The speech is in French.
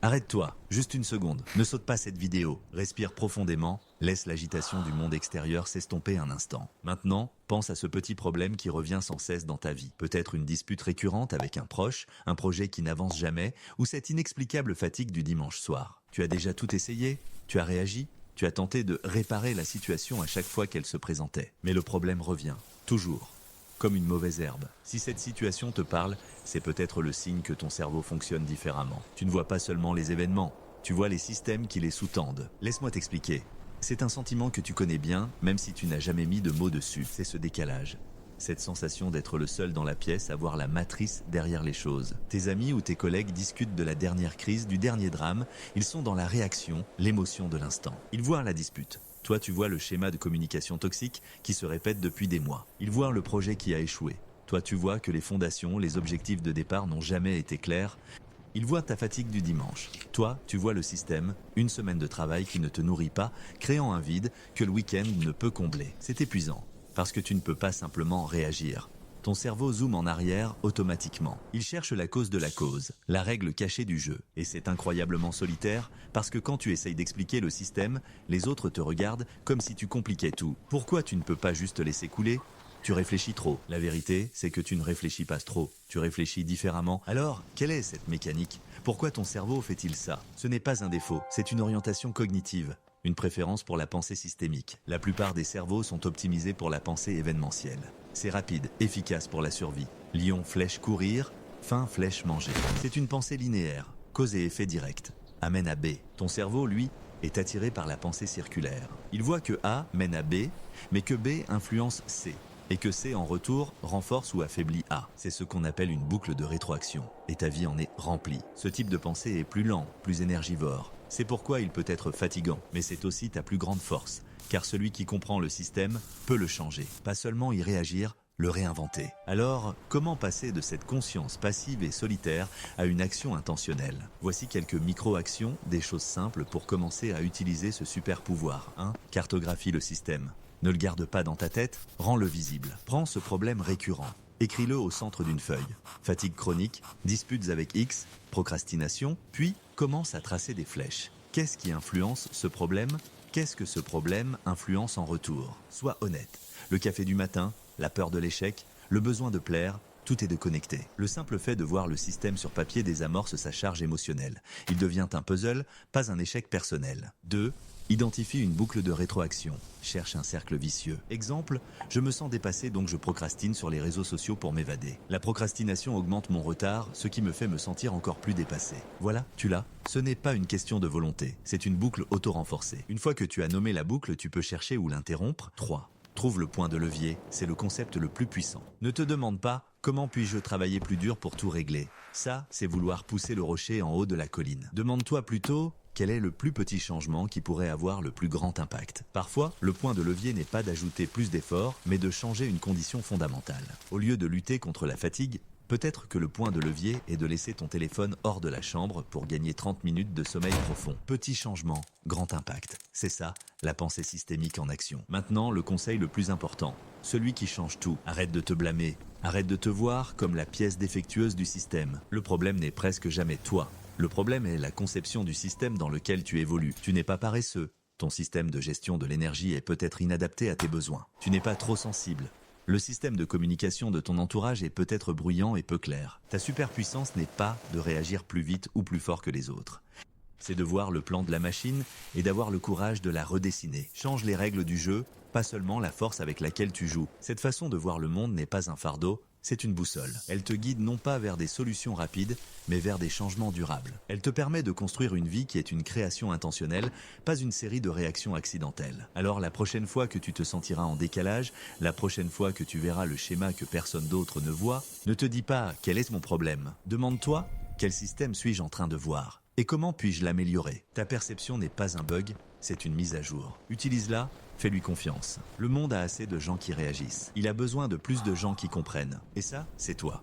Arrête-toi, juste une seconde, ne saute pas cette vidéo, respire profondément, laisse l'agitation du monde extérieur s'estomper un instant. Maintenant, pense à ce petit problème qui revient sans cesse dans ta vie. Peut-être une dispute récurrente avec un proche, un projet qui n'avance jamais, ou cette inexplicable fatigue du dimanche soir. Tu as déjà tout essayé? Tu as réagi? Tu as tenté de réparer la situation à chaque fois qu'elle se présentait. Mais le problème revient, toujours. Comme une mauvaise herbe. Si cette situation te parle, c'est peut-être le signe que ton cerveau fonctionne différemment. Tu ne vois pas seulement les événements, tu vois les systèmes qui les sous-tendent. Laisse-moi t'expliquer. C'est un sentiment que tu connais bien, même si tu n'as jamais mis de mots dessus. C'est ce décalage. Cette sensation d'être le seul dans la pièce à voir la matrice derrière les choses. Tes amis ou tes collègues discutent de la dernière crise, du dernier drame. Ils sont dans la réaction, l'émotion de l'instant. Ils voient la dispute. Toi, tu vois le schéma de communication toxique qui se répète depuis des mois. Ils voient le projet qui a échoué. Toi, tu vois que les fondations, les objectifs de départ n'ont jamais été clairs. Ils voient ta fatigue du dimanche. Toi, tu vois le système, une semaine de travail qui ne te nourrit pas, créant un vide que le week-end ne peut combler. C'est épuisant, parce que tu ne peux pas simplement réagir. Ton cerveau zoome en arrière automatiquement. Il cherche la cause de la cause, la règle cachée du jeu. Et c'est incroyablement solitaire, parce que quand tu essayes d'expliquer le système, les autres te regardent comme si tu compliquais tout. Pourquoi tu ne peux pas juste laisser couler ? Tu réfléchis trop. La vérité, c'est que tu ne réfléchis pas trop. Tu réfléchis différemment. Alors, quelle est cette mécanique ? Pourquoi ton cerveau fait-il ça ? Ce n'est pas un défaut, c'est une orientation cognitive. Une préférence pour la pensée systémique. La plupart des cerveaux sont optimisés pour la pensée événementielle. C'est rapide, efficace pour la survie. Lion, flèche, courir. Faim, flèche, manger. C'est une pensée linéaire. Cause et effet direct. Amène à B. Ton cerveau, lui, est attiré par la pensée circulaire. Il voit que A mène à B, mais que B influence C. Et que C, en retour, renforce ou affaiblit A. C'est ce qu'on appelle une boucle de rétroaction. Et ta vie en est remplie. Ce type de pensée est plus lent, plus énergivore. C'est pourquoi il peut être fatigant, mais c'est aussi ta plus grande force. Car celui qui comprend le système peut le changer. Pas seulement y réagir, le réinventer. Alors, comment passer de cette conscience passive et solitaire à une action intentionnelle ? Voici quelques micro-actions, des choses simples pour commencer à utiliser ce super pouvoir. 1. Cartographie le système. Ne le garde pas dans ta tête, rends-le visible. Prends ce problème récurrent. Écris-le au centre d'une feuille. Fatigue chronique, disputes avec X, procrastination, puis commence à tracer des flèches. Qu'est-ce qui influence ce problème ? Qu'est-ce que ce problème influence en retour ? Sois honnête. Le café du matin, la peur de l'échec, le besoin de plaire, tout est de connecter. Le simple fait de voir le système sur papier désamorce sa charge émotionnelle. Il devient un puzzle, pas un échec personnel. 2. Identifie une boucle de rétroaction. Cherche un cercle vicieux. Exemple, je me sens dépassé donc je procrastine sur les réseaux sociaux pour m'évader. La procrastination augmente mon retard, ce qui me fait me sentir encore plus dépassé. Voilà, tu l'as. Ce n'est pas une question de volonté, c'est une boucle auto-renforcée. Une fois que tu as nommé la boucle, tu peux chercher ou l'interrompre. 3. Trouve le point de levier, c'est le concept le plus puissant. Ne te demande pas comment puis-je travailler plus dur pour tout régler. Ça, c'est vouloir pousser le rocher en haut de la colline. Demande-toi plutôt quel est le plus petit changement qui pourrait avoir le plus grand impact. Parfois, le point de levier n'est pas d'ajouter plus d'efforts, mais de changer une condition fondamentale. Au lieu de lutter contre la fatigue, peut-être que le point de levier est de laisser ton téléphone hors de la chambre pour gagner 30 minutes de sommeil profond. Petit changement, grand impact. C'est ça, la pensée systémique en action. Maintenant, le conseil le plus important. Celui qui change tout. Arrête de te blâmer. Arrête de te voir comme la pièce défectueuse du système. Le problème n'est presque jamais toi. Le problème est la conception du système dans lequel tu évolues. Tu n'es pas paresseux. Ton système de gestion de l'énergie est peut-être inadapté à tes besoins. Tu n'es pas trop sensible. Le système de communication de ton entourage est peut-être bruyant et peu clair. Ta superpuissance n'est pas de réagir plus vite ou plus fort que les autres. C'est de voir le plan de la machine et d'avoir le courage de la redessiner. Change les règles du jeu, pas seulement la force avec laquelle tu joues. Cette façon de voir le monde n'est pas un fardeau, c'est une boussole. Elle te guide non pas vers des solutions rapides, mais vers des changements durables. Elle te permet de construire une vie qui est une création intentionnelle, pas une série de réactions accidentelles. Alors la prochaine fois que tu te sentiras en décalage, la prochaine fois que tu verras le schéma que personne d'autre ne voit, ne te dis pas « quel est mon problème ?» Demande-toi « quel système suis-je en train de voir ?» Et comment puis-je l'améliorer ? Ta perception n'est pas un bug, c'est une mise à jour. Utilise-la, fais-lui confiance. Le monde a assez de gens qui réagissent. Il a besoin de plus de gens qui comprennent. Et ça, c'est toi.